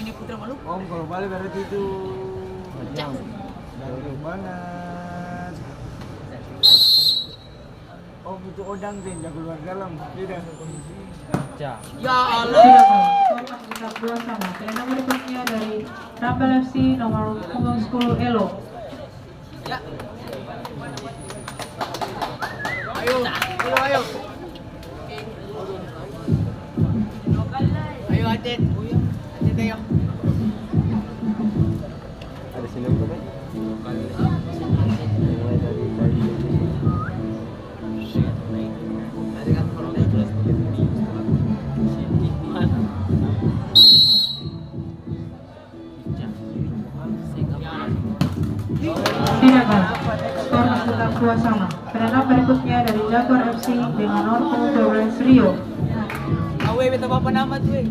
ini Putra Maluku. Om, kalau balik berarti itu jauh banget. Om itu odang deh, jago luar dalam. Tidak. Ya Allah. Skor sekitar 2 sama. Pilihan berikutnya dari Rampel FC nomor punggung 10 Elo. Ya. Ayo, ayo. Ayo Aden. Aden ayo. Ada sini apa kan? Mulai dari Tidak kan? Skor sekitar 2 sama. Pilihan berikutnya dari Jaguar FC dengan nomor punggung 12 Rio. Awe beta apa nama tuh?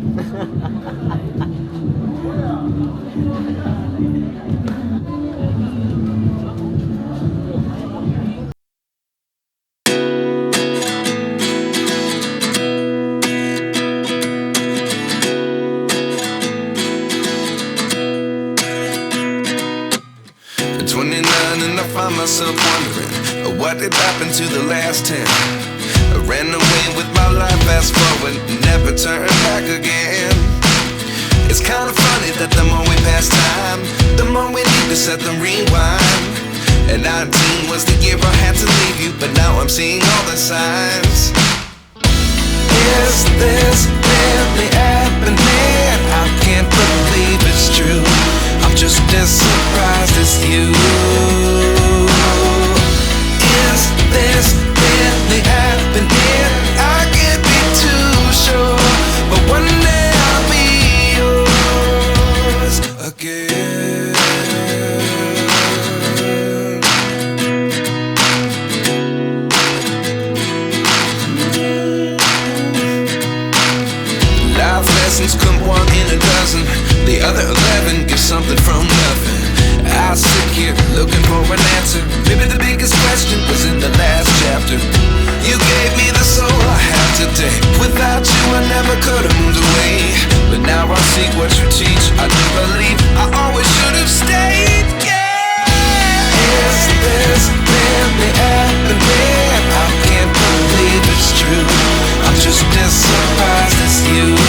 At 29 and I find myself wondering what did happen to the last 10. I ran away with my life, fast forward, never turn back again. It's kind of funny that the more we pass time, the more we need to set the rewind. And 19 was the year I had to leave you, but now I'm seeing all the signs. Is this really happening? I can't believe it's true. I'm just as surprised as you. Is this really happening? I can't be too sure, but one day I'll be yours again. Life lessons come 1 in a dozen. The other 11 get something from nothing. I sit here looking for an answer. Maybe the biggest question was in the last chapter. You gave me the soul I have today. Without you I never could have moved away. But now I see what you teach. I do believe I always should have stayed. Yeah. Is this really happening? I can't believe it's true. I'm just as surprised as you.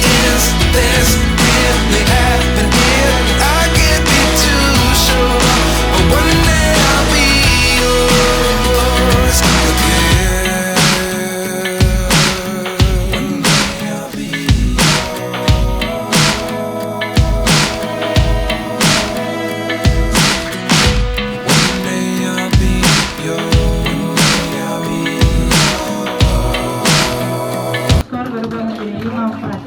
Is this really happening? I can't be too sure, but one day I'll be yours again. One day I'll be One day I'll be yours. Skor berubah menjadi 5-4.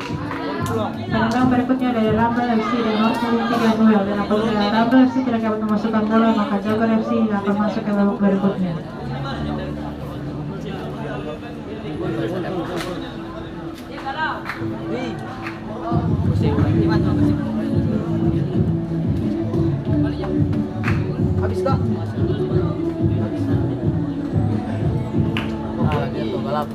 Pilihan berikutnya dari Rampel FC dengan nomor punggung 3 Noel. Dan apabila Rampel FC tidak dapat memasukkan bola, maka Jaguar FC akan masuk ke babak berikutnya. Habis kak? Habis. Ah, gitu balap.